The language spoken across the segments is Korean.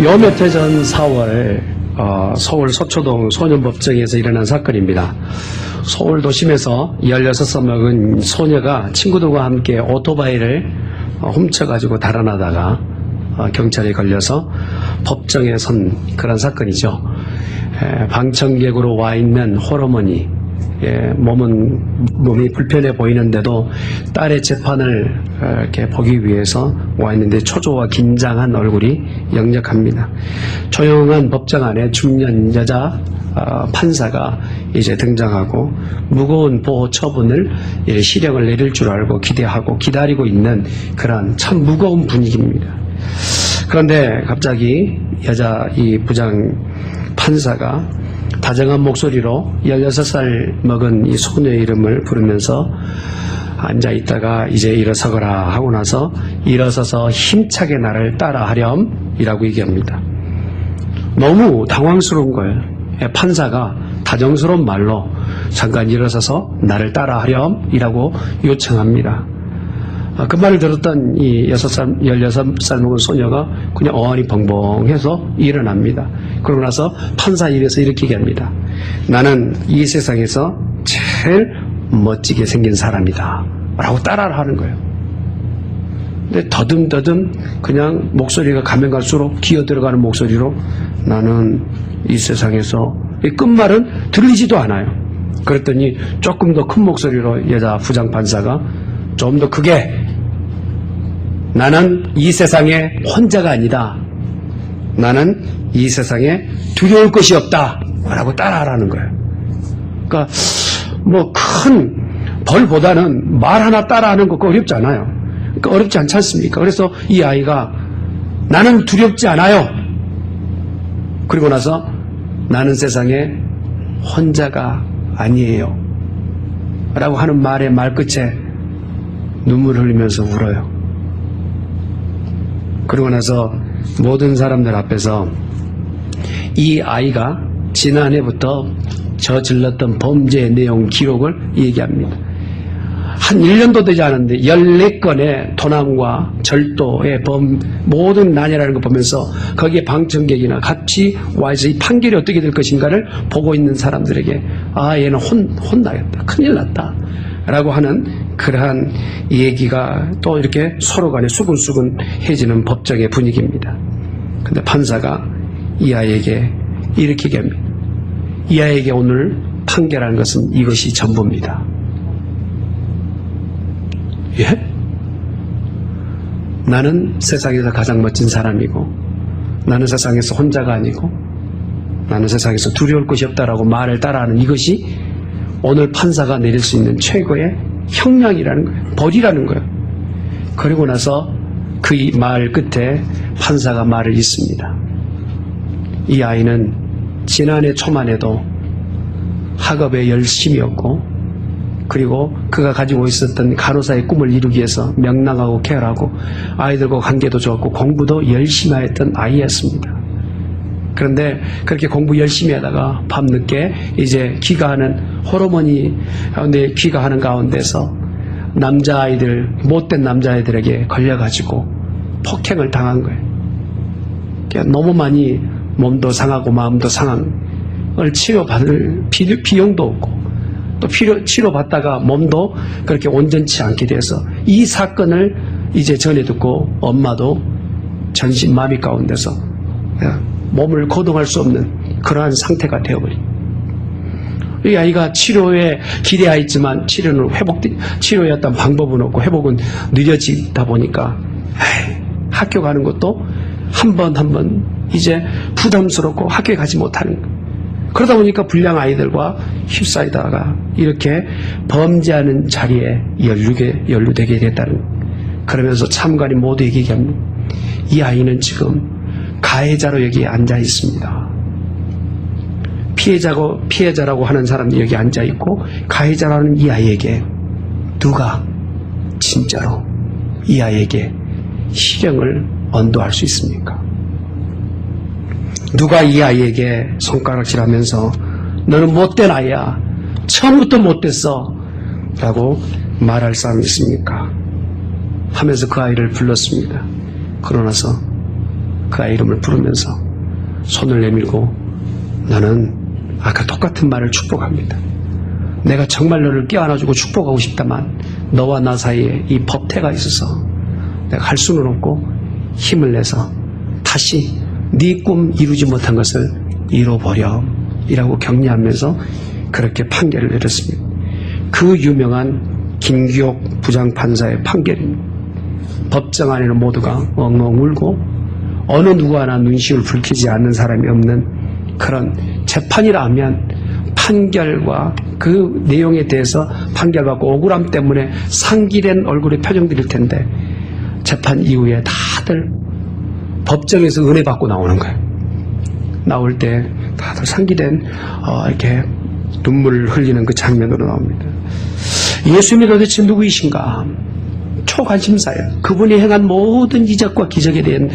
요 며칠 전 4월 서울 서초동 소년법정에서 일어난 사건입니다. 서울 도심에서 16살 먹은 소녀가 친구들과 함께 오토바이를 훔쳐가지고 달아나다가 경찰에 걸려서 법정에 선 그런 사건이죠. 방청객으로 와 있는 홀어머니, 몸이 불편해 보이는데도 딸의 재판을 이렇게 보기 위해서 와 있는데 초조와 긴장한 얼굴이 역력합니다. 조용한 법정 안에 중년 여자 판사가 이제 등장하고 무거운 보호 처분을 실형을 내릴 줄 알고 기대하고 기다리고 있는 그런 참 무거운 분위기입니다. 그런데 갑자기 여자 이 부장 판사가 다정한 목소리로 16살 먹은 이 소녀의 이름을 부르면서 앉아있다가 이제 일어서거라 하고 나서 일어서서 힘차게 나를 따라하렴 이라고 얘기합니다. 너무 당황스러운 거예요. 판사가 다정스러운 말로 잠깐 일어서서 나를 따라하렴 이라고 요청합니다. 그 말을 들었던 이 16살 먹은 소녀가 그냥 어안이 벙벙해서 일어납니다. 그러고 나서 판사 입에서 이렇게 얘기합니다. 나는 이 세상에서 제일 멋지게 생긴 사람이다 라고 따라를 하는 거예요. 근데 더듬더듬 그냥 목소리가 가면 갈수록 기어 들어가는 목소리로 나는 이 세상에서 이 끝말은 들리지도 않아요. 그랬더니 조금 더 큰 목소리로 여자 부장판사가 좀 더 크게 나는 이 세상에 혼자가 아니다. 나는 이 세상에 두려울 것이 없다 라고 따라하라는 거예요. 그러니까 뭐 큰 벌보다는 말 하나 따라하는 거 어렵지 않아요. 그러니까 어렵지 않지 않습니까? 그래서 이 아이가 나는 두렵지 않아요. 그리고 나서 나는 세상에 혼자가 아니에요 라고 하는 말의 말끝에 눈물을 흘리면서 울어요. 그러고 나서 모든 사람들 앞에서 이 아이가 지난해부터 저질렀던 범죄의 내용 기록을 얘기합니다. 한 1년도 되지 않았는데 14건의 도남과 절도의 모든 난이라는 걸 보면서 거기에 방청객이나 같이 와서 이 판결이 어떻게 될 것인가를 보고 있는 사람들에게 아 얘는 혼나겠다 큰일 났다 라고 하는 그러한 얘기가 또 이렇게 서로 간에 수근수근해지는 법정의 분위기입니다. 근데 판사가 이 아이에게 이렇게 얘기합니다. 이 아이에게 오늘 판결하는 것은 이것이 전부입니다. 예? 나는 세상에서 가장 멋진 사람이고 나는 세상에서 혼자가 아니고 나는 세상에서 두려울 것이 없다라고 말을 따라하는 이것이 오늘 판사가 내릴 수 있는 최고의 형량이라는 거예요. 벌이라는 거예요. 그리고 나서 그 말 끝에 판사가 말을 잇습니다. 이 아이는 지난해 초만 해도 학업에 열심이었고 그리고 그가 가지고 있었던 간호사의 꿈을 이루기 위해서 명랑하고 쾌활하고 아이들과 관계도 좋았고 공부도 열심히 했던 아이였습니다. 그런데 그렇게 공부 열심히 하다가 밤늦게 이제 귀가하는 홀어머니 가운데 귀가하는 가운데서 남자아이들 못된 남자아이들에게 걸려가지고 폭행을 당한 거예요. 그러니까 너무 많이 몸도 상하고 마음도 상한 걸 치료받을 비용도 없고 또 치료받다가 몸도 그렇게 온전치 않게 돼서 이 사건을 이제 전해 듣고 엄마도 전신 마비 가운데서 몸을 거동할 수 없는 그러한 상태가 되어버린. 이 아이가 치료에 기대하였지만 치료의 어떤 방법은 없고 회복은 느려지다 보니까 학교 가는 것도 한 번 이제 부담스럽고 학교에 가지 못하는 거예요. 그러다 보니까 불량 아이들과 휩싸이다가 이렇게 범죄하는 자리에 연루되게 됐다는 거예요. 그러면서 참관이 모두 얘기합니다. 이 아이는 지금 가해자로 여기 앉아 있습니다. 피해자라고 하는 사람이 여기 앉아 있고 가해자라는 이 아이에게 누가 진짜로 이 아이에게 실형을 언도할 수 있습니까? 누가 이 아이에게 손가락질하면서 너는 못된 아이야. 처음부터 못됐어. 라고 말할 사람이 있습니까? 하면서 그 아이를 불렀습니다. 그러고 나서 그 아이 이름을 부르면서 손을 내밀고 나는 아까 똑같은 말을 축복합니다. 내가 정말 너를 껴안아주고 축복하고 싶다만 너와 나 사이에 이 법태가 있어서 내가 할 수는 없고 힘을 내서 다시 네 꿈 이루지 못한 것을 이뤄버려 이라고 격려하면서 그렇게 판결을 내렸습니다. 그 유명한 김기옥 부장판사의 판결입니다. 법정 안에는 모두가 엉엉 울고 어느 누구 하나 눈시울 붉히지 않는 사람이 없는 그런 재판이라 하면 판결과 그 내용에 대해서 판결받고 억울함 때문에 상기된 얼굴의 표정들일 텐데 재판 이후에 다들 법정에서 은혜 받고 나오는 거예요. 나올 때 다들 상기된 이렇게 눈물을 흘리는 그 장면으로 나옵니다. 예수님이 도대체 누구이신가? 초관심사예요. 그분이 행한 모든 이적과 기적에 대한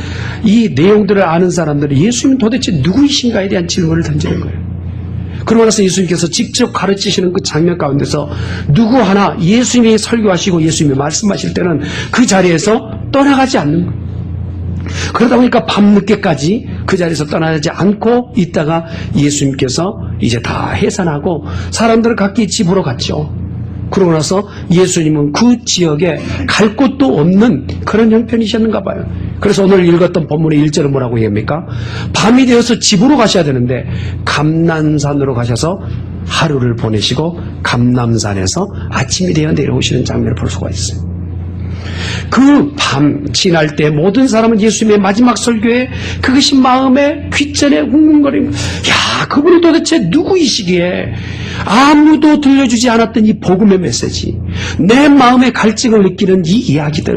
이 내용들을 아는 사람들은 예수님은 도대체 누구이신가에 대한 질문을 던지는 거예요. 그러고 나서 예수님께서 직접 가르치시는 그 장면 가운데서 누구 하나 예수님이 설교하시고 예수님이 말씀하실 때는 그 자리에서 떠나가지 않는 거예요. 그러다 보니까 밤늦게까지 그 자리에서 떠나지 않고 있다가 예수님께서 이제 다 해산하고 사람들은 각기 집으로 갔죠. 그러고 나서 예수님은 그 지역에 갈 곳도 없는 그런 형편이셨는가 봐요. 그래서 오늘 읽었던 본문의 1절은 뭐라고 얘기합니까? 밤이 되어서 집으로 가셔야 되는데 감람산으로 가셔서 하루를 보내시고 감람산에서 아침이 되어 내려오시는 장면을 볼 수가 있어요. 그 밤 지날 때 모든 사람은 예수님의 마지막 설교에 그것이 마음에 귓전에 웅웅거리는 야, 그분이 도대체 누구이시기에 아무도 들려주지 않았던 이 복음의 메시지, 내 마음의 갈증을 느끼는 이 이야기들,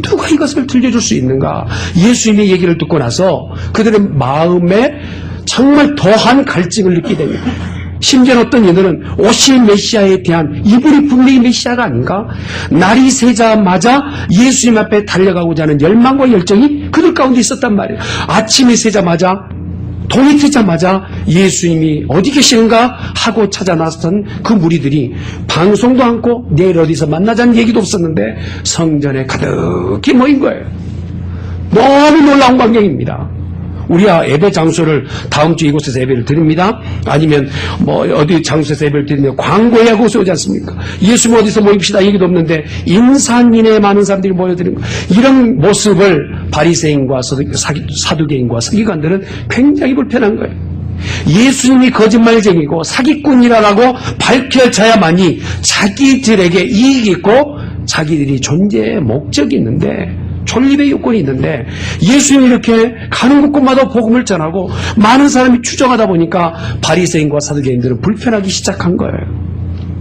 누가 이것을 들려줄 수 있는가? 예수님의 얘기를 듣고 나서 그들의 마음에 정말 더한 갈증을 느끼게 됩니다. 심지어 어떤 이들은 오실 메시아에 대한 이분이 분명히 메시아가 아닌가? 날이 새자마자 예수님 앞에 달려가고자 하는 열망과 열정이 그들 가운데 있었단 말이에요. 아침이 새자마자 동이 트자마자 예수님이 어디 계시는가 하고 찾아 나선 그 무리들이 방송도 않고 내일 어디서 만나자는 얘기도 없었는데 성전에 가득히 모인 거예요. 너무 놀라운 광경입니다. 우리야 예배 장소를 다음 주 이곳에서 예배를 드립니다. 아니면 뭐 어디 장소에서 예배를 드리면 광고해야 곳에 오지 않습니까? 예수님 어디서 모입시다 얘기도 없는데 인산인해 많은 사람들이 모여드는 거. 이런 모습을 바리새인과 사두개인과 서기관들은 굉장히 불편한 거예요. 예수님이 거짓말쟁이고 사기꾼이라고 밝혀져야만이 자기들에게 이익이 있고 자기들이 존재의 목적이 있는데 존립의 요건이 있는데 예수님이 이렇게 가는 곳곳마다 복음을 전하고 많은 사람이 추정하다 보니까 바리새인과 사두개인들은 불편하기 시작한 거예요.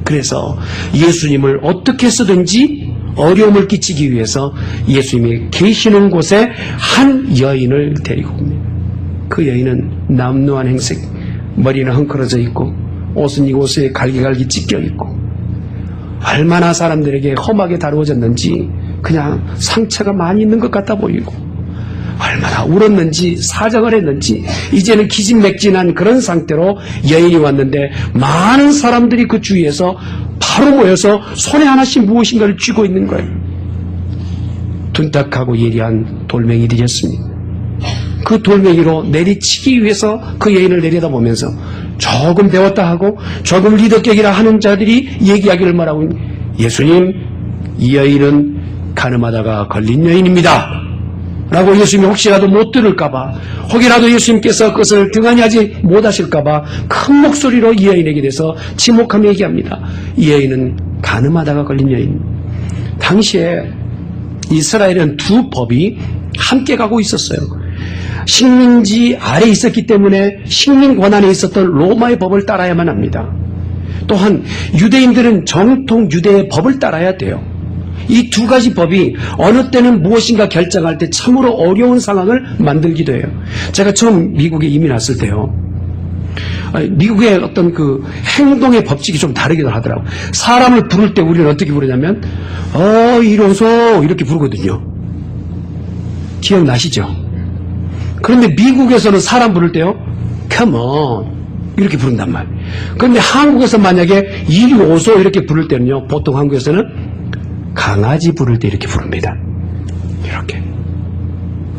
그래서 예수님을 어떻게 해서든지 어려움을 끼치기 위해서 예수님이 계시는 곳에 한 여인을 데리고 옵니다. 그 여인은 남루한 행색, 머리는 헝클어져 있고 옷은 이곳에 갈기갈기 찢겨 있고 얼마나 사람들에게 험하게 다루어졌는지 그냥 상처가 많이 있는 것 같아 보이고 얼마나 울었는지 사정을 했는지 이제는 기진맥진한 그런 상태로 여인이 왔는데 많은 사람들이 그 주위에서 바로 모여서 손에 하나씩 무엇인가를 쥐고 있는 거예요. 둔탁하고 예리한 돌멩이들이었습니다. 그 돌멩이로 내리치기 위해서 그 여인을 내려다보면서 조금 배웠다 하고 조금 리더격이라 하는 자들이 얘기하기를 뭐라고 예수님, 이 여인은 가늠하다가 걸린 여인입니다 라고 예수님이 혹시라도 못 들을까봐 혹이라도 예수님께서 그것을 등한히 하지 못하실까봐 큰 목소리로 이 여인에게 대해서 지목하며 얘기합니다. 이 여인은 가늠하다가 걸린 여인. 당시에 이스라엘은 두 법이 함께 가고 있었어요. 식민지 아래 있었기 때문에 식민 권한에 있었던 로마의 법을 따라야만 합니다. 또한 유대인들은 정통 유대의 법을 따라야 돼요. 이 두 가지 법이 어느 때는 무엇인가 결정할 때 참으로 어려운 상황을 만들기도 해요. 제가 처음 미국에 이민 왔을 때요. 미국의 어떤 그 행동의 법칙이 좀 다르기도 하더라고요. 사람을 부를 때 우리는 어떻게 부르냐면 이로소 이렇게 부르거든요. 기억나시죠? 그런데 미국에서는 사람 부를 때요. Come on 이렇게 부른단 말이에요. 그런데 한국에서 만약에 이리 오소 이렇게 부를 때는요. 보통 한국에서는 강아지 부를 때 이렇게 부릅니다. 이렇게.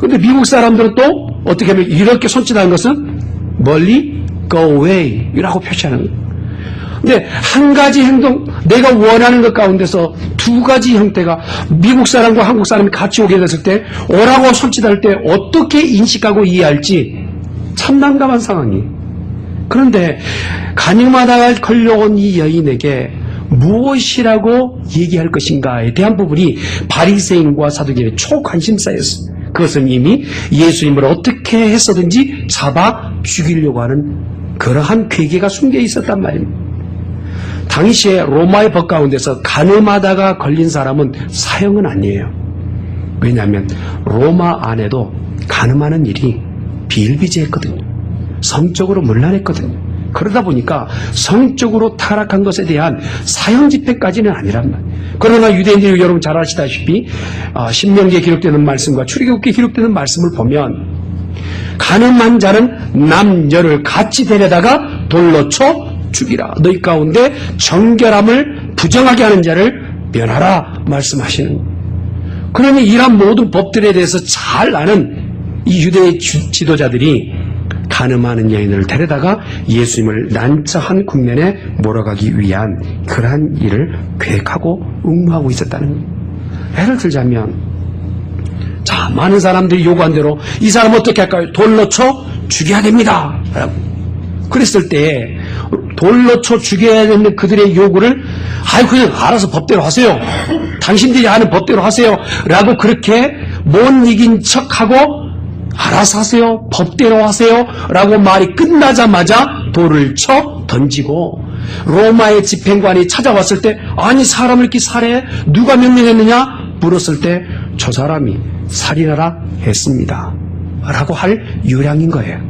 근데 미국 사람들은 또 어떻게 하면 이렇게 손짓하는 것은 멀리 go away 이라고 표시하는 거예요. 근데 한 가지 행동, 내가 원하는 것 가운데서 두 가지 형태가 미국 사람과 한국 사람이 같이 오게 됐을 때 오라고 손짓할 때 어떻게 인식하고 이해할지 참 난감한 상황이. 그런데 간역마다가 걸려온 이 여인에게 무엇이라고 얘기할 것인가에 대한 부분이 바리새인과 사두개인의 초관심사였어요. 그것은 이미 예수님을 어떻게 해서든지 잡아 죽이려고 하는 그러한 괴계가 숨겨 있었단 말입니다. 당시에 로마의 법 가운데서 간음하다가 걸린 사람은 사형은 아니에요. 왜냐하면 로마 안에도 간음하는 일이 비일비재했거든요. 성적으로 문란했거든요. 그러다 보니까 성적으로 타락한 것에 대한 사형 집행까지는 아니란 말이에요. 그러나 유대인들이 여러분 잘 아시다시피 신명기에 기록되는 말씀과 출애굽기에 기록되는 말씀을 보면 간음한 자는 남녀를 같이 데려다가 돌로 쳐 죽이라. 너희 가운데 정결함을 부정하게 하는 자를 면하라 말씀하시는 거예요. 그러니 이러한 모든 법들에 대해서 잘 아는 이 유대 지도자들이 간음하는 여인을 데려다가 예수님을 난처한 국면에 몰아가기 위한 그러한 일을 계획하고 응모하고 있었다는 거예요. 예를 들자면 자, 많은 사람들이 요구한 대로 이 사람 어떻게 할까요? 돌로 쳐 죽여야 됩니다 라고 그랬을 때 돌로 쳐 죽여야 되는 그들의 요구를 그냥 알아서 법대로 하세요. 당신들이 하는 법대로 하세요 라고 그렇게 못 이긴 척하고 알아서 하세요. 법대로 하세요. 라고 말이 끝나자마자 돌을 쳐 던지고 로마의 집행관이 찾아왔을 때 아니 사람을 이렇게 살해? 누가 명령했느냐? 물었을 때 저 사람이 살인하라 했습니다. 라고 할 요량인 거예요.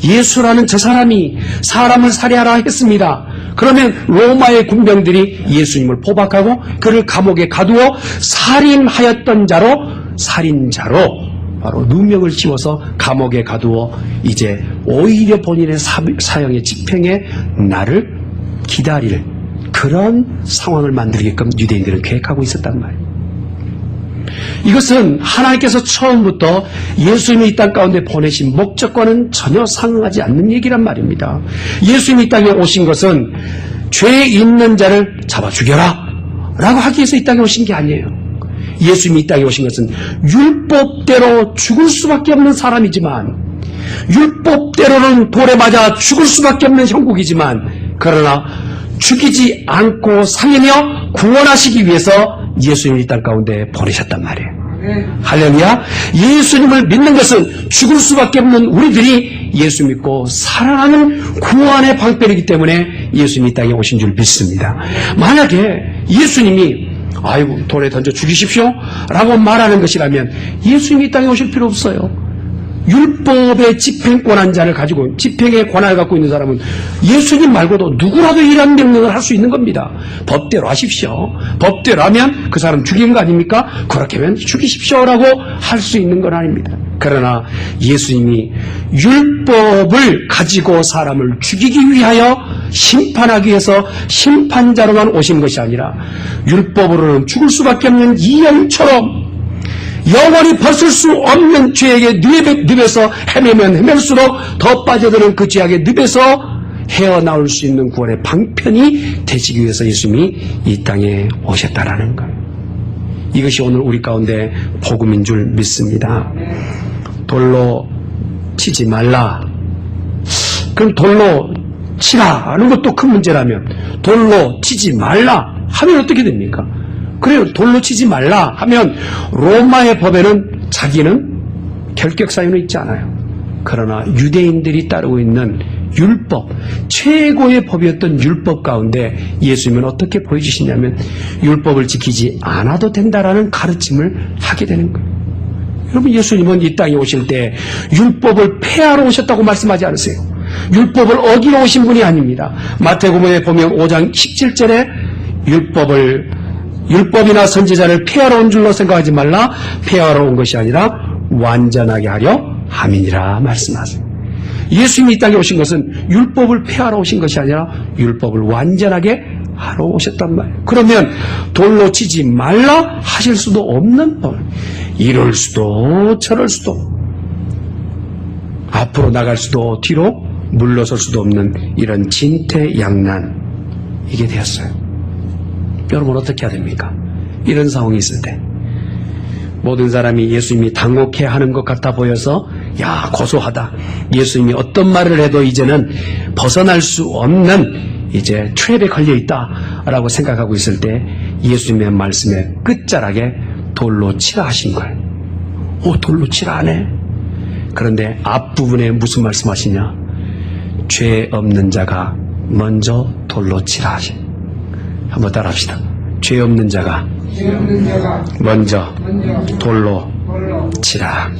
예수라는 저 사람이 사람을 살해하라 했습니다. 그러면 로마의 군병들이 예수님을 포박하고 그를 감옥에 가두어 살인하였던 자로 살인자로 바로 누명을 씌워서 감옥에 가두어 이제 오히려 본인의 사형의 집행의 날을 기다릴 그런 상황을 만들게끔 유대인들은 계획하고 있었단 말이에요. 이것은 하나님께서 처음부터 예수님이 이 땅 가운데 보내신 목적과는 전혀 상응하지 않는 얘기란 말입니다. 예수님이 이 땅에 오신 것은 죄 있는 자를 잡아 죽여라 라고 하기 위해서 이 땅에 오신 게 아니에요. 예수님이 이 땅에 오신 것은 율법대로 죽을 수밖에 없는 사람이지만 율법대로는 돌에 맞아 죽을 수밖에 없는 형국이지만 그러나 죽이지 않고 살리며 구원하시기 위해서 예수님을 이 땅 가운데 보내셨단 말이에요. 할렐루야. 예수님을 믿는 것은 죽을 수밖에 없는 우리들이 예수 믿고 살아가는 구원의 방편이기 때문에 예수님이 이 땅에 오신 줄 믿습니다. 만약에 예수님이 돌에 던져 죽이십시오 라고 말하는 것이라면 예수님이 이 땅에 오실 필요 없어요. 율법의 집행권한 자를 가지고 집행의 권한을 갖고 있는 사람은 예수님 말고도 누구라도 이런 명령을 할 수 있는 겁니다. 법대로 하십시오. 법대로 하면 그 사람 죽인 거 아닙니까? 그렇게 하면 죽이십시오라고 할 수 있는 건 아닙니다. 그러나 예수님이 율법을 가지고 사람을 죽이기 위하여 심판하기 위해서 심판자로만 오신 것이 아니라 율법으로는 죽을 수밖에 없는 이 영처럼 영원히 벗을 수 없는 죄악의 늪에서 헤매면 헤맬수록 더 빠져드는 그 죄악의 늪에서 헤어나올 수 있는 구원의 방편이 되시기 위해서 예수님이 이 땅에 오셨다라는 것. 이것이 오늘 우리 가운데 복음인 줄 믿습니다. 돌로 치지 말라. 그럼 돌로 치라 하는 것도 큰 문제라면 돌로 치지 말라 하면 어떻게 됩니까? 그래요. 돌로 치지 말라 하면 로마의 법에는 자기는 결격 사유는 있지 않아요. 그러나 유대인들이 따르고 있는 율법, 최고의 법이었던 율법 가운데 예수님은 어떻게 보여주시냐면 율법을 지키지 않아도 된다라는 가르침을 하게 되는 거예요. 여러분, 예수님은 이 땅에 오실 때 율법을 폐하러 오셨다고 말씀하지 않으세요. 율법을 어기러 오신 분이 아닙니다. 마태복음에 보면 5장 17절에 율법이나 선지자를 폐하러 온 줄로 생각하지 말라. 폐하러 온 것이 아니라 완전하게 하려 함이니라 말씀하세요. 예수님이 이 땅에 오신 것은 율법을 폐하러 오신 것이 아니라 율법을 완전하게 하러 오셨단 말이에요. 그러면 돌로 치지 말라 하실 수도 없는 법. 이럴 수도 저럴 수도, 앞으로 나갈 수도 뒤로 물러설 수도 없는 이런 진퇴양난, 이게 되었어요. 여러분 어떻게 해야 됩니까? 이런 상황이 있을 때 모든 사람이 예수님이 당혹해하는 것 같아 보여서 야 고소하다, 예수님이 어떤 말을 해도 이제는 벗어날 수 없는 이제 트랩에 걸려있다라고 생각하고 있을 때 예수님의 말씀에 끝자락에 돌로 치라 하신 거예요. 돌로 치라 하네. 그런데 앞부분에 무슨 말씀하시냐? 죄 없는 자가 먼저 돌로 치라 하신. 한번 따라합시다. 죄 없는 자가 먼저 돌로 치라.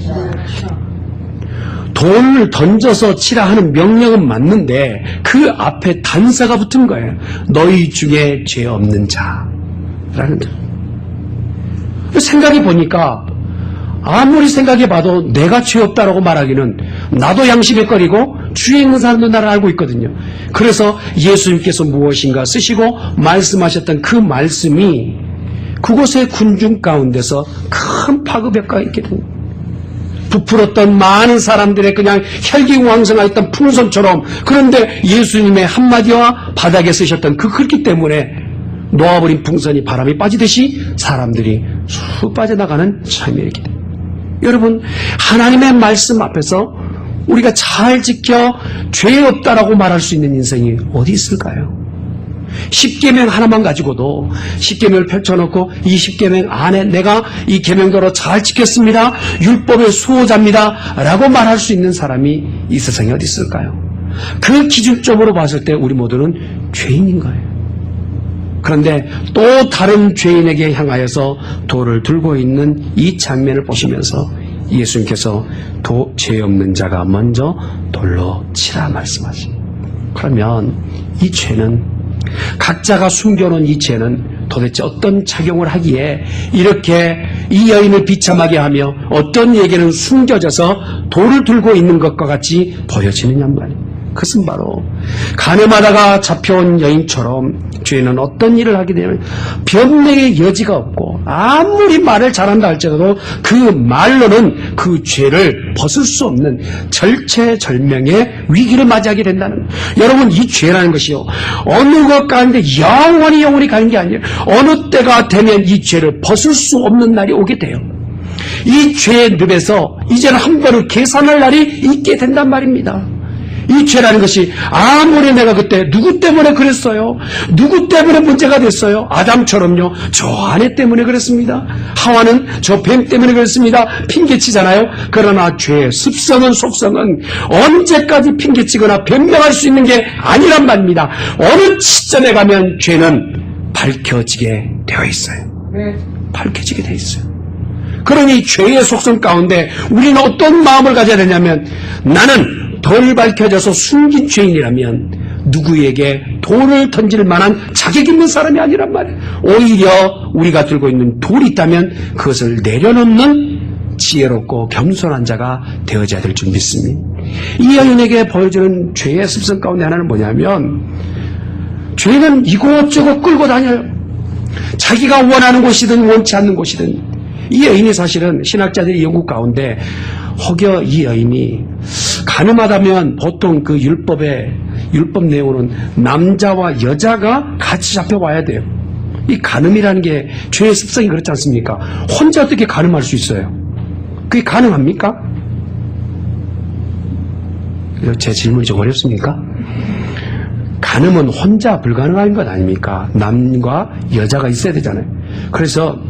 돌을 던져서 치라 하는 명령은 맞는데 그 앞에 단서가 붙은 거예요. 너희 중에 죄 없는 자라는 자. 생각해 보니까 아무리 생각해봐도 내가 죄 없다라고 말하기는 나도 양심에 꺼리고 주에 있는 사람도 나를 알고 있거든요. 그래서 예수님께서 무엇인가 쓰시고 말씀하셨던 그 말씀이 그곳의 군중 가운데서 큰 파급효과가 있게 됩니다. 부풀었던 많은 사람들의 그냥 혈기왕성하였던 풍선처럼, 그런데 예수님의 한마디와 바닥에 쓰셨던 그 글귀 때문에 놓아버린 풍선이 바람이 빠지듯이 사람들이 쑥 빠져나가는 참이 있게 됩니다. 여러분, 하나님의 말씀 앞에서 우리가 잘 지켜 죄 없다라고 말할 수 있는 인생이 어디 있을까요? 10계명 하나만 가지고도 10계명을 펼쳐놓고 이 10계명 안에 내가 이 계명대로 잘 지켰습니다, 율법의 수호자입니다 라고 말할 수 있는 사람이 이 세상에 어디 있을까요? 그 기준점으로 봤을 때 우리 모두는 죄인인 거예요. 그런데 또 다른 죄인에게 향하여서 돌을 들고 있는 이 장면을 보시면서 예수님께서 죄 없는 자가 먼저 돌로 치라 말씀하십니다. 그러면 이 죄는, 각자가 숨겨놓은 이 죄는 도대체 어떤 작용을 하기에 이렇게 이 여인을 비참하게 하며 어떤 얘기는 숨겨져서 돌을 들고 있는 것과 같이 보여지느냐 말이에요. 그것은 바로 가늠하다가 잡혀온 여인처럼 죄는 어떤 일을 하게 되면 변명의 여지가 없고 아무리 말을 잘한다 할지라도 그 말로는 그 죄를 벗을 수 없는 절체절명의 위기를 맞이하게 된다는 거예요. 여러분, 이 죄라는 것이요, 어느 것 가운데 영원히 가는 게 아니에요. 어느 때가 되면 이 죄를 벗을 수 없는 날이 오게 돼요. 이 죄의 늪에서 이제는 한 번을 계산할 날이 있게 된단 말입니다. 이 죄라는 것이 아무리 내가 그때 누구 때문에 그랬어요, 누구 때문에 문제가 됐어요, 아담처럼요, 저 아내 때문에 그랬습니다, 하와는 저 뱀 때문에 그랬습니다, 핑계치잖아요. 그러나 죄의 습성은, 속성은 언제까지 핑계치거나 변명할 수 있는 게 아니란 말입니다. 어느 시점에 가면 죄는 밝혀지게 되어 있어요. 밝혀지게 되어 있어요. 그러니 죄의 속성 가운데 우리는 어떤 마음을 가져야 되냐면, 나는 덜 밝혀져서 숨긴 죄인이라면 누구에게 돌을 던질 만한 자격 있는 사람이 아니란 말이에요. 오히려 우리가 들고 있는 돌이 있다면 그것을 내려놓는 지혜롭고 겸손한 자가 되어져야 될 줄 믿습니다. 이 여인에게 보여주는 죄의 습성 가운데 하나는 뭐냐면, 죄는 이곳저곳 끌고 다녀요. 자기가 원하는 곳이든 원치 않는 곳이든. 이 여인이 사실은 신학자들의 연구 가운데 혹여 이 여인이 가늠하다면 보통 그 율법 내용으로는 남자와 여자가 같이 잡혀와야 돼요. 이 가늠이라는 게 죄의 습성이 그렇지 않습니까? 혼자 어떻게 가늠할 수 있어요? 그게 가능합니까? 제 질문이 좀 어렵습니까? 가늠은 혼자 불가능한 것 아닙니까? 남과 여자가 있어야 되잖아요. 그래서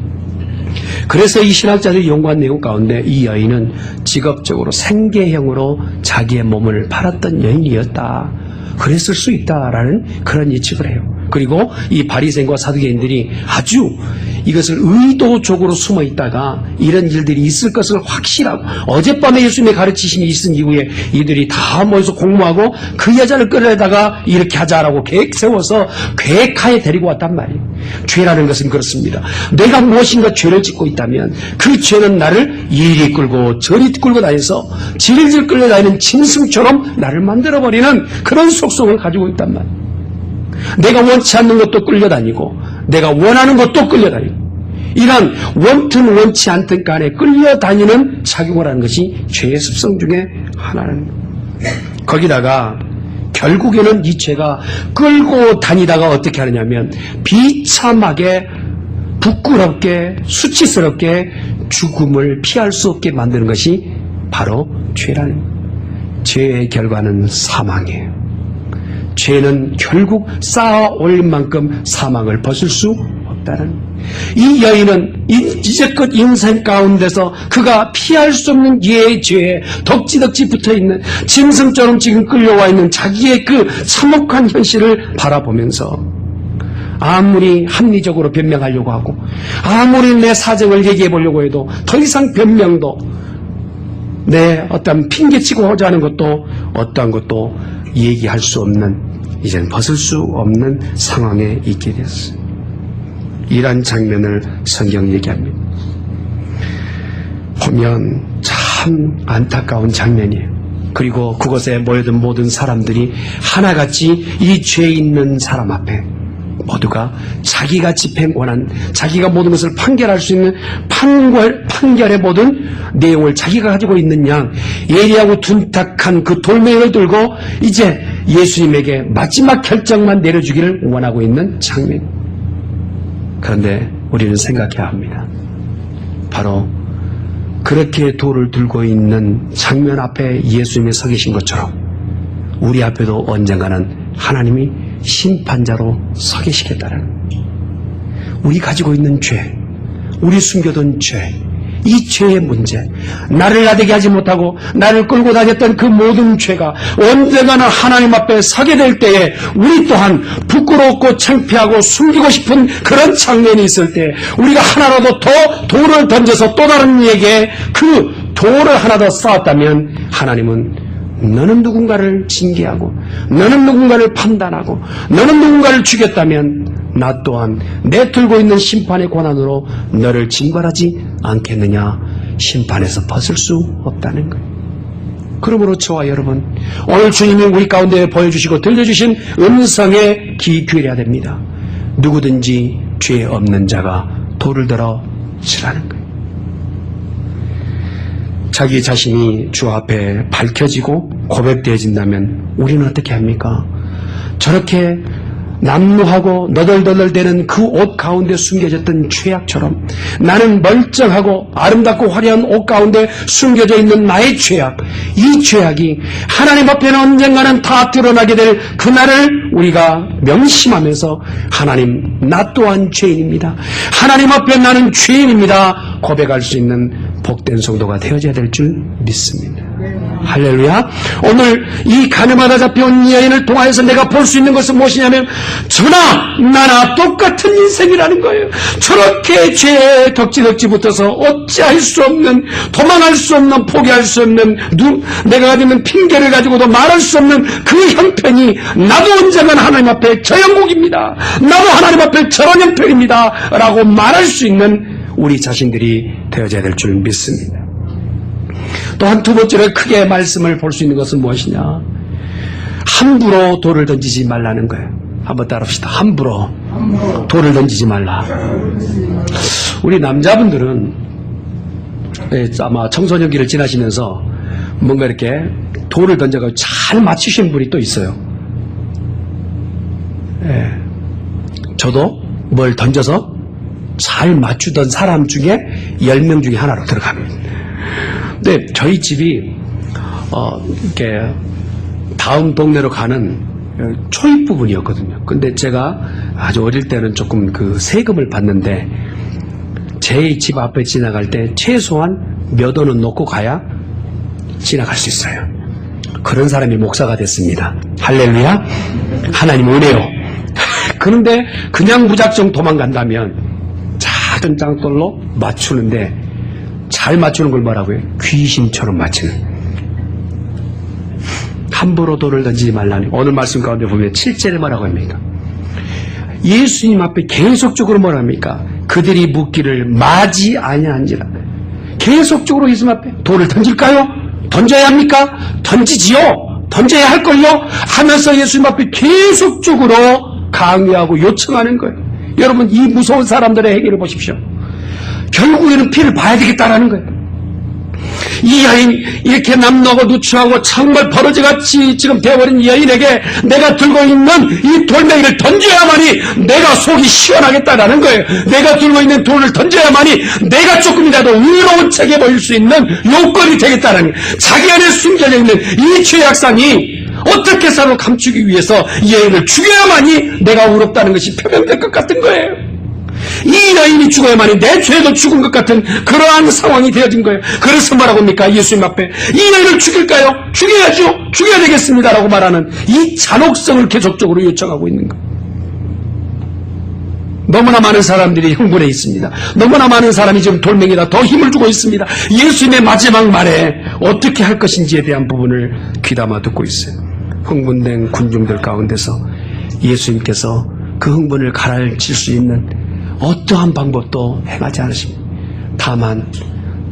이 신학자들이 연구한 내용 가운데 이 여인은 직업적으로 생계형으로 자기의 몸을 팔았던 여인이었다, 그랬을 수 있다라는 그런 예측을 해요. 그리고 이 바리새인과 사두개인들이 아주 이것을 의도적으로 숨어 있다가 이런 일들이 있을 것을 확실하고, 어젯밤에 예수님의 가르치심이 있은 이후에 이들이 다 모여서 공모하고 그 여자를 끌어내다가 이렇게 하자라고 계획 세워서 계획하에 데리고 왔단 말이에요. 죄라는 것은 그렇습니다. 내가 무엇인가 죄를 짓고 있다면 그 죄는 나를 이리 끌고 저리 끌고 다녀서 질질 끌려다니는 짐승처럼 나를 만들어버리는 그런 속성을 가지고 있단 말이에요. 내가 원치 않는 것도 끌려다니고 내가 원하는 것도 끌려다니고, 이런 원튼 원치 않든 간에 끌려다니는 작용을 하는 것이 죄의 습성 중에 하나는, 거기다가 결국에는 이 죄가 끌고 다니다가 어떻게 하느냐면 비참하게 부끄럽게 수치스럽게 죽음을 피할 수 없게 만드는 것이 바로 죄라는, 죄의 결과는 사망이에요. 죄는 결국 쌓아 올린 만큼 사망을 벗을 수 없다는, 이 여인은 이제껏 인생 가운데서 그가 피할 수 없는 이의 죄에 덕지덕지 붙어있는, 짐승처럼 지금 끌려와 있는 자기의 그 참혹한 현실을 바라보면서 아무리 합리적으로 변명하려고 하고 아무리 내 사정을 얘기해 보려고 해도 더 이상 변명도, 내 어떤 핑계치고자 하는 것도 어떠한 것도 얘기할 수 없는, 이제는 벗을 수 없는 상황에 있게 됐어요. 이러한 장면을 성경이 얘기합니다. 보면 참 안타까운 장면이에요. 그리고 그곳에 모여든 모든 사람들이 하나같이 이 죄 있는 사람 앞에 모두가 자기가 집행 권한, 자기가 모든 것을 판결할 수 있는 판결의 모든 내용을 자기가 가지고 있는 양, 예리하고 둔탁한 그 돌멩이를 들고 이제 예수님에게 마지막 결정만 내려주기를 원하고 있는 장면. 그런데 우리는 생각해야 합니다. 바로 그렇게 돌을 들고 있는 장면 앞에 예수님이 서 계신 것처럼 우리 앞에도 언젠가는 하나님이 심판자로 서 계시겠다는, 우리 가지고 있는 죄, 우리 숨겨둔 죄, 이 죄의 문제, 나를 나대게 하지 못하고 나를 끌고 다녔던 그 모든 죄가 언젠가는 하나님 앞에 서게 될 때에 우리 또한 부끄럽고 창피하고 숨기고 싶은 그런 장면이 있을 때 우리가 하나라도 더 돌을 던져서 또 다른 이에게 그 돌을 하나 더 쌓았다면 하나님은 너는 누군가를 징계하고 너는 누군가를 판단하고 너는 누군가를 죽였다면 나 또한 내 들고 있는 심판의 권한으로 너를 징벌하지 않겠느냐, 심판에서 벗을 수 없다는 거예요. 그러므로 저와 여러분, 오늘 주님이 우리 가운데 보여주시고 들려주신 음성에 귀 기울여야 됩니다. 누구든지 죄 없는 자가 돌을 들어 치라는 거예요. 자기 자신이 주 앞에 밝혀지고 고백되어진다면 우리는 어떻게 합니까? 저렇게 남루하고 너덜너덜대는 그 옷 가운데 숨겨졌던 죄악처럼 나는 멀쩡하고 아름답고 화려한 옷 가운데 숨겨져 있는 나의 죄악, 이 죄악이 하나님 앞에는 언젠가는 다 드러나게 될 그날을 우리가 명심하면서 하나님, 나 또한 죄인입니다, 하나님 앞에 나는 죄인입니다 고백할 수 있는 복된 성도가 되어져야 될 줄 믿습니다. 할렐루야. 오늘 이 가늠하다 잡혀온 이 여인을 통하여서 내가 볼 수 있는 것은 무엇이냐면 저나 나나 똑같은 인생이라는 거예요. 저렇게 죄에 덕지덕지 붙어서 어찌할 수 없는, 도망할 수 없는, 포기할 수 없는, 내가 가지고 있는 핑계를 가지고도 말할 수 없는 그 형편이 나도 언젠간 하나님 앞에 저 형국입니다, 나도 하나님 앞에 저런 형편입니다 라고 말할 수 있는 우리 자신들이 되어져야 될 줄 믿습니다. 또한 두 번째로 크게 말씀을 볼 수 있는 것은 무엇이냐, 함부로 돌을 던지지 말라는 거예요. 한번 따라합시다. 함부로 돌을 던지지 말라. 우리 남자분들은 아마 청소년기를 지나시면서 뭔가 이렇게 돌을 던져가지고 잘 맞추신 분이 또 있어요. 저도 뭘 던져서 잘 맞추던 사람 중에 10명 중에 하나로 들어갑니다. 근데 저희 집이 이렇게 다음 동네로 가는 초입 부분이었거든요. 근데 제가 아주 어릴 때는 조금 그 세금을 받는데 제 집 앞에 지나갈 때 최소한 몇 원은 놓고 가야 지나갈 수 있어요. 그런 사람이 목사가 됐습니다. 할렐루야. 하나님 은혜요. 그런데 그냥 무작정 도망간다면 작은 장돌로 맞추는데, 잘 맞추는 걸 뭐라고요? 귀신처럼 맞추는. 함부로 돌을 던지지 말라니. 오늘 말씀 가운데 보면 7절에 뭐라고 합니까? 예수님 앞에 계속적으로 뭐라 합니까? 그들이 묻기를 마지 아니한지라. 계속적으로 예수님 앞에 돌을 던질까요? 던져야 합니까? 던지지요. 던져야 할걸요? 하면서 예수님 앞에 계속적으로 강요하고 요청하는 거예요. 여러분, 이 무서운 사람들의 행위를 보십시오. 결국에는 피를 봐야 되겠다라는 거예요. 이 여인, 이렇게 남노하고 누추하고 정말 버러지같이 지금 되어버린 이 여인에게 내가 들고 있는 이 돌멩이를 던져야만이 내가 속이 시원하겠다라는 거예요. 내가 들고 있는 돌을 던져야만이 내가 조금이라도 의로운 척해 보일 수 있는 요건이 되겠다라는 거예요. 자기 안에 숨겨져 있는 이 죄악상이 어떻게 서로 감추기 위해서 이 여인을 죽여야만이 내가 의롭다는 것이 표명될 것 같은 거예요. 이 여인이 죽어야만이 내 죄도 죽은 것 같은 그러한 상황이 되어진 거예요. 그래서 뭐라고 합니까? 예수님 앞에 이 여인을 죽일까요? 죽여야죠. 죽여야 되겠습니다라고 말하는 이 잔혹성을 계속적으로 요청하고 있는 거예요. 너무나 많은 사람들이 흥분해 있습니다. 너무나 많은 사람이 지금 돌멩이다 더 힘을 주고 있습니다. 예수님의 마지막 말에 어떻게 할 것인지에 대한 부분을 귀담아 듣고 있어요. 흥분된 군중들 가운데서 예수님께서 그 흥분을 가라앉힐 수 있는 어떠한 방법도 행하지 않으십니다. 다만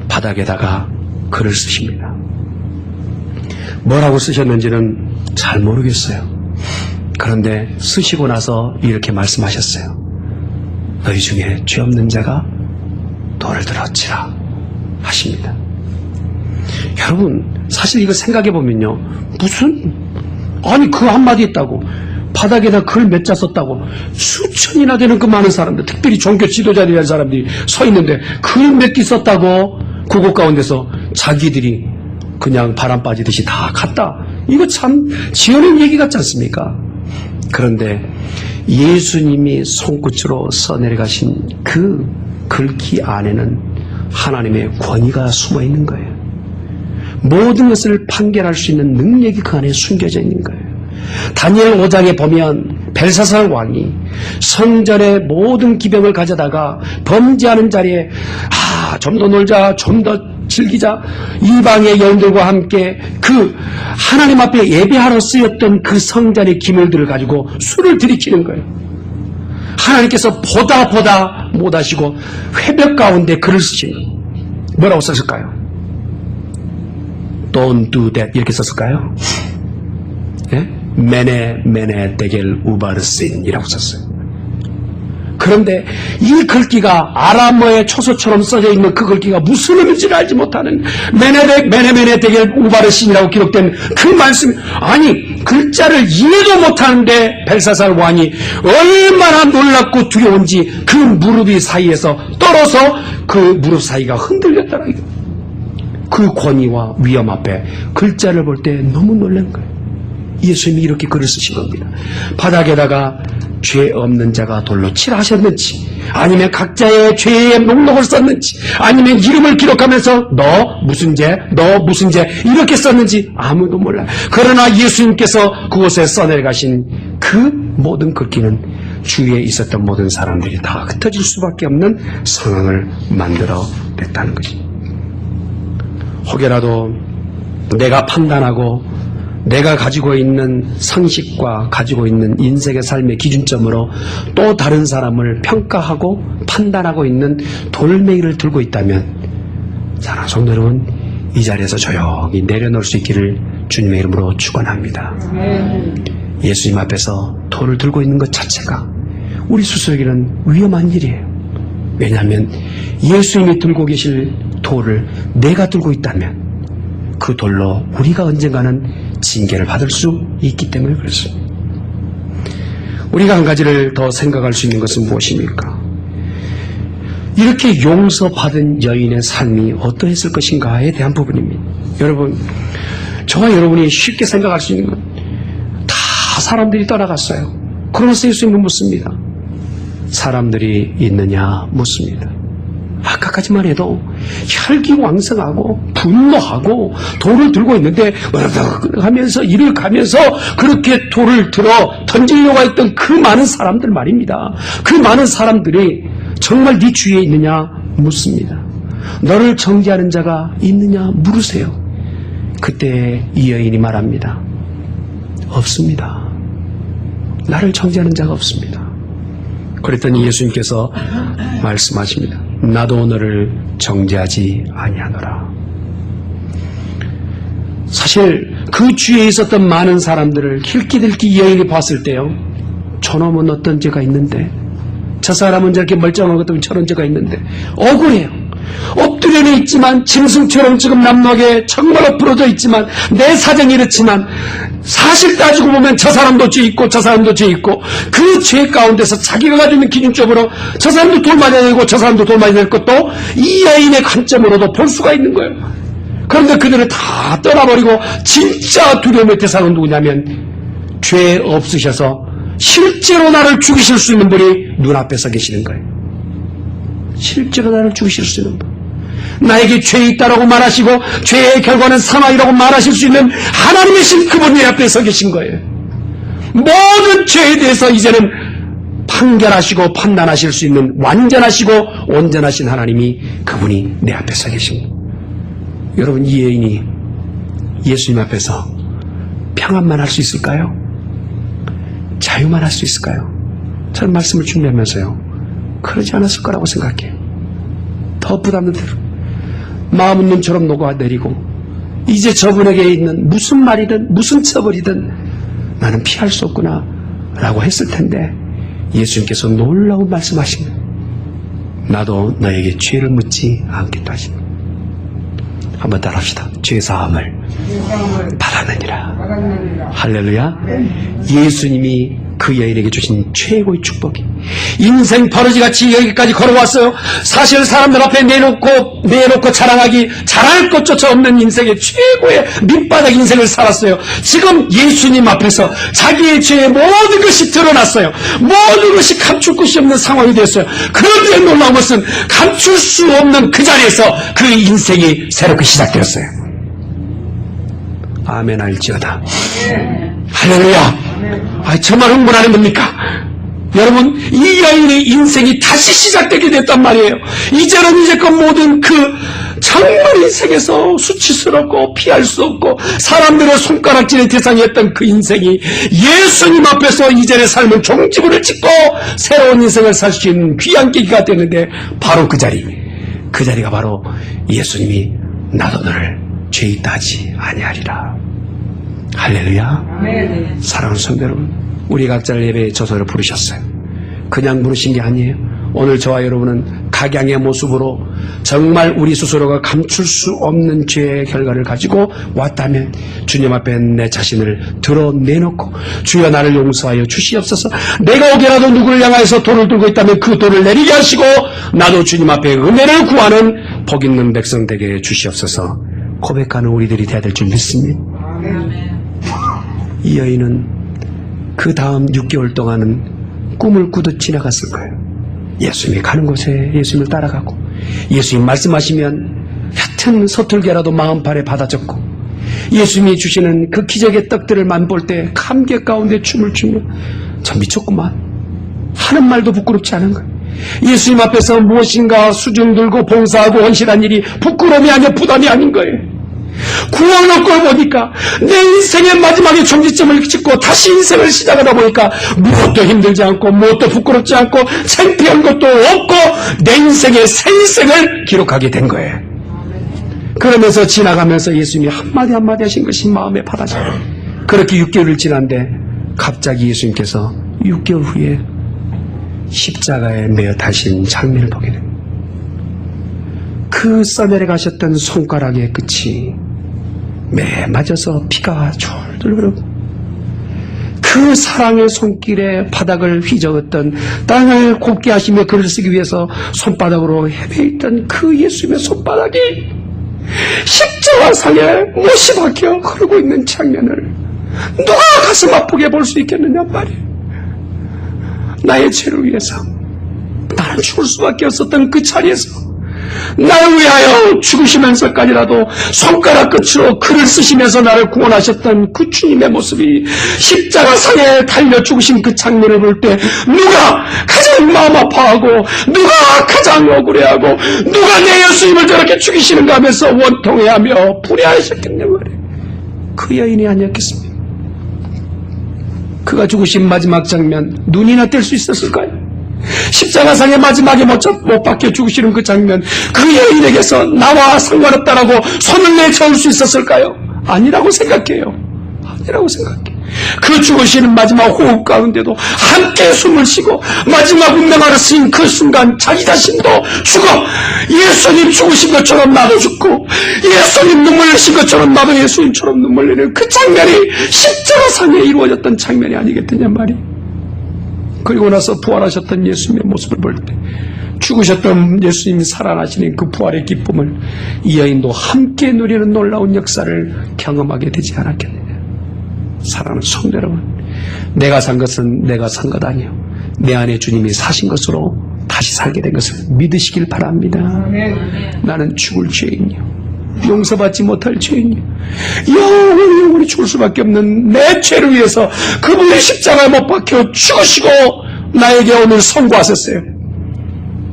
바닥에다가 글을 쓰십니다. 뭐라고 쓰셨는지는 잘 모르겠어요. 그런데 쓰시고 나서 이렇게 말씀하셨어요. 너희 중에 죄 없는 자가 돌을 들어치라 하십니다. 여러분, 사실 이거 생각해보면요, 아니 그 한마디 있다고 바닥에다 글 몇 자 썼다고 수천이나 되는 그 많은 사람들, 특별히 종교 지도자들이라는 사람들이 서 있는데 글 몇 개 썼다고 그곳 가운데서 자기들이 그냥 바람 빠지듯이 다 갔다. 이거 참 지어낸 얘기 같지 않습니까? 그런데 예수님이 손끝으로 써내려가신 그 글귀 안에는 하나님의 권위가 숨어 있는 거예요. 모든 것을 판결할 수 있는 능력이 그 안에 숨겨져 있는 거예요. 다니엘 5장에 보면 벨사살 왕이 성전의 모든 기병을 가져다가 범죄하는 자리에 좀 더 놀자, 좀 더 즐기자, 이방의 여인들과 함께 그 하나님 앞에 예배하러 쓰였던 그 성전의 기물들을 가지고 술을 들이키는 거예요. 하나님께서 보다 못하시고 회벽 가운데 글을 쓰신 거예요. 뭐라고 썼을까요? Don't do that 이렇게 썼을까요? 예? 메네 데겔 우바르신이라고 썼어요. 그런데 이 글귀가 아람어의 초서처럼 써져 있는 그 글귀가 무슨 의미인지를 알지 못하는 메네 데겔 우바르신이라고 기록된 그 말씀이, 아니 글자를 이해도 못하는데 벨사살 왕이 얼마나 놀랍고 두려운지 그 무릎이 사이에서 떨어서 그 무릎 사이가 흔들렸다는 거예요. 그 권위와 위험 앞에 글자를 볼 때 너무 놀란 거예요. 예수님이 이렇게 글을 쓰신 겁니다. 바닥에다가 죄 없는 자가 돌로 치라 하셨는지, 아니면 각자의 죄의 목록을 썼는지, 아니면 이름을 기록하면서 너 무슨 죄 이렇게 썼는지 아무도 몰라요. 그러나 예수님께서 그곳에 써내려가신 그 모든 글귀는 주위에 있었던 모든 사람들이 다 흩어질 수밖에 없는 상황을 만들어 냈다는 것입니다. 혹여라도 내가 판단하고 내가 가지고 있는 상식과 가지고 있는 인생의 삶의 기준점으로 또 다른 사람을 평가하고 판단하고 있는 돌멩이를 들고 있다면, 사랑하는 성도 여러분, 이 자리에서 조용히 내려놓을 수 있기를 주님의 이름으로 축원합니다. 예수님 앞에서 돌을 들고 있는 것 자체가 우리 스스로에게는 위험한 일이에요. 왜냐하면 예수님이 들고 계실 돌을 내가 들고 있다면 그 돌로 우리가 언젠가는 징계를 받을 수 있기 때문에 그렇습니다. 우리가 한 가지를 더 생각할 수 있는 것은 무엇입니까? 이렇게 용서받은 여인의 삶이 어떠했을 것인가에 대한 부분입니다. 여러분, 저와 여러분이 쉽게 생각할 수 있는 건 다 사람들이 떠나갔어요. 그러면서 예수님은 묻습니다. 사람들이 있느냐 묻습니다. 아까까지만 해도 혈기왕성하고 분노하고 돌을 들고 있는데 하면서 일을 가면서 그렇게 돌을 들어 던지려고 했던 그 많은 사람들 말입니다. 그 많은 사람들이 정말 네 주위에 있느냐 묻습니다. 너를 정죄하는 자가 있느냐 물으세요. 그때 이 여인이 말합니다. 없습니다. 나를 정죄하는 자가 없습니다. 그랬더니 예수님께서 말씀하십니다. 나도 너를 정죄하지 아니하노라. 사실 그 주위에 있었던 많은 사람들을 힐기들기 이 여인이 봤을 때요, 저놈은 어떤 죄가 있는데 저 사람은 저렇게 멀쩡한 것 때문에 저런 죄가 있는데 억울해요. 엎드려는 있지만 짐승처럼 지금 남락에 정말 엎부러져 있지만 내 사정이 이렇지만 사실 따지고 보면 저 사람도 죄 있고 저 사람도 죄 있고 그 죄 가운데서 자기가 가지고 있는 기준점으로 저 사람도 돌 맞아야 되고 저 사람도 돌 맞아야 될 것도 이 여인의 관점으로도 볼 수가 있는 거예요. 그런데 그들을 다 떠나버리고 진짜 두려움의 대상은 누구냐면 죄 없으셔서 실제로 나를 죽이실 수 있는 분이 눈앞에 서 계시는 거예요. 실제로 나를 죽이실 수 있는 분. 나에게 죄 있다라고 말하시고 죄의 결과는 사망이라고 말하실 수 있는 하나님의 신 그분이 내 앞에 서 계신 거예요. 모든 죄에 대해서 이제는 판결하시고 판단하실 수 있는 완전하시고 온전하신 하나님이 그분이 내 앞에 서 계신 거예요. 여러분, 이 여인이 예수님 앞에서 평안만 할 수 있을까요? 자유만 할 수 있을까요? 저는 말씀을 준비하면서요, 그러지 않았을 거라고 생각해요. 더 부담된 대로 마음은 눈처럼 녹아내리고 이제 저분에게 있는 무슨 말이든 무슨 처벌이든 나는 피할 수 없구나 라고 했을 텐데 예수님께서 놀라운 말씀하신 거예요. 나도 너에게 죄를 묻지 않겠다 하신 거예요. 한번 따라합시다. 죄사함을 받았느니라. 할렐루야. 예수님이 그 여인에게 주신 최고의 축복이 인생 버러지같이 여기까지 걸어왔어요. 사실 사람들 앞에 내놓고 자랑할 것조차 없는 인생의 최고의 밑바닥 인생을 살았어요. 지금 예수님 앞에서 자기의 죄의 모든 것이 드러났어요. 모든 것이 감출 것이 없는 상황이 됐어요. 그런데 놀라운 것은 감출 수 없는 그 자리에서 그 인생이 새롭게 시작되었어요. 아멘 할지어다. 할렐루야. 정말 흥분하는 겁니까? 여러분, 이 여인의 인생이 다시 시작되게 됐단 말이에요. 이제는 이제껏 모든 그 정말 인생에서 수치스럽고 피할 수 없고 사람들의 손가락질의 대상이었던 그 인생이 예수님 앞에서 이전의 삶은 종지부를 찍고 새로운 인생을 살 수 있는 귀한 계기가 되는데 바로 그 자리가 바로 예수님이 나도 너를 죄 있다 하지 아니하리라. 할렐루야. 사랑하는 성도 여러분, 우리 각자를 예배의 저소를 부르셨어요. 그냥 부르신 게 아니에요. 오늘 저와 여러분은 각양의 모습으로 정말 우리 스스로가 감출 수 없는 죄의 결과를 가지고 왔다면 주님 앞에 내 자신을 드러내놓고 주여 나를 용서하여 주시옵소서. 내가 혹여라도 누구를 향하여서 돌을 들고 있다면 그 돌을 내리게 하시고 나도 주님 앞에 은혜를 구하는 복 있는 백성 되게 주시옵소서. 고백하는 우리들이 되어야 될 줄 믿습니다. 이 여인은 그 다음 6개월 동안은 꿈을 꾸듯 지나갔을 거예요. 예수님이 가는 곳에 예수님을 따라가고 예수님 말씀하시면 얕은 서툴게라도 마음판에 받아 적고 예수님이 주시는 그 기적의 떡들을 맛볼 때 감격 가운데 춤을 추며 참 미쳤구만 하는 말도 부끄럽지 않은 거예요. 예수님 앞에서 무엇인가 수중 들고 봉사하고 헌신한 일이 부끄러움이 아니라 부담이 아닌 거예요. 구원 얻고 보니까 내 인생의 마지막에 종지점을 찍고 다시 인생을 시작하다 보니까 무엇도 힘들지 않고 무엇도 부끄럽지 않고 창피한 것도 없고 내 인생의 새 인생을 기록하게 된 거예요. 그러면서 지나가면서 예수님이 한마디 한마디 하신 것이 마음에 받아져요. 그렇게 6개월을 지났는데 갑자기 예수님께서 6개월 후에 십자가에 매어 타신 장면을 보게 됩니다. 그 써내려 가셨던 손가락의 끝이 매 맞아서 피가 졸졸 흐르고 그 사랑의 손길에 바닥을 휘저었던 땅을 곱게 하시며 글을 쓰기 위해서 손바닥으로 헤매있던 그 예수님의 손바닥이 십자가상에 못이 박혀 흐르고 있는 장면을 누가 가슴 아프게 볼 수 있겠느냐 말이에요. 나의 죄를 위해서 나는 죽을 수밖에 없었던 그 자리에서 나를 위하여 죽으시면서까지라도 손가락 끝으로 글을 쓰시면서 나를 구원하셨던 그 주님의 모습이 십자가상에 달려 죽으신 그 장면을 볼 때 누가 가장 마음 아파하고 누가 가장 억울해하고 누가 내 예수님을 저렇게 죽이시는가 하면서 원통해하며 불의하셨겠냐 말이에요. 그 여인이 아니었겠습니까? 그가 죽으신 마지막 장면 눈이나 뗄 수 있었을까요? 십자가상의 마지막에 못 박혀 죽으시는 그 장면, 그 여인에게서 나와 상관없다라고 손을 내저을 수 있었을까요? 아니라고 생각해요. 아니라고 생각해. 그 죽으시는 마지막 호흡 가운데도 함께 숨을 쉬고 마지막 운명하러 쓰인 그 순간 자기 자신도 죽어 예수님 죽으신 것처럼 나도 죽고 예수님 눈물 흘리신 것처럼 나도 예수님처럼 눈물 흘리는 그 장면이 십자가상에 이루어졌던 장면이 아니겠느냐 말이. 그리고 나서 부활하셨던 예수님의 모습을 볼 때 죽으셨던 예수님이 살아나시는 그 부활의 기쁨을 이 여인도 함께 누리는 놀라운 역사를 경험하게 되지 않았겠느냐. 사랑하는 성도 여러분, 내가 산 것은 내가 산 것 아니요 내 안에 주님이 사신 것으로 다시 살게 된 것을 믿으시길 바랍니다. 나는 죽을 죄인이요 용서받지 못할 죄인이요 영원히 죽을 수밖에 없는 내 죄를 위해서 그분의 십자가에 못 박혀 죽으시고 나에게 오늘 선고하셨어요.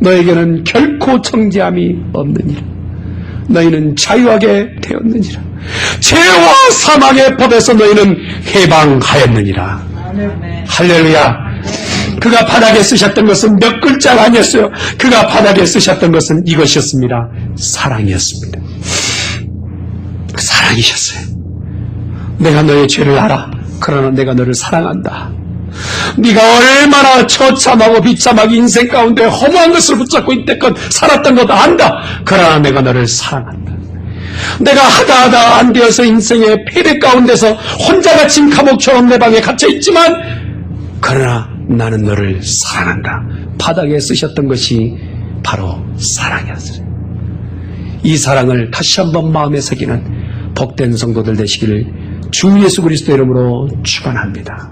너에게는 결코 정죄함이 없느니라. 너희는 자유하게 되었느니라. 죄와 사망의 법에서 너희는 해방하였느니라. 할렐루야. 그가 바닥에 쓰셨던 것은 몇 글자가 아니었어요. 그가 바닥에 쓰셨던 것은 이것이었습니다. 사랑이었습니다. 사랑이셨어요. 내가 너의 죄를 알아. 그러나 내가 너를 사랑한다. 네가 얼마나 처참하고 비참하게 인생 가운데 허무한 것을 붙잡고 이때껏 살았던 것도 안다. 그러나 내가 너를 사랑한다. 내가 하다 안 되어서 인생의 패배 가운데서 혼자 갇힌 감옥처럼 내 방에 갇혀있지만 그러나 나는 너를 사랑한다. 바닥에 쓰셨던 것이 바로 사랑이었어요. 이 사랑을 다시 한번 마음에 새기는 복된 성도들 되시기를 주 예수 그리스도 이름으로 축원합니다.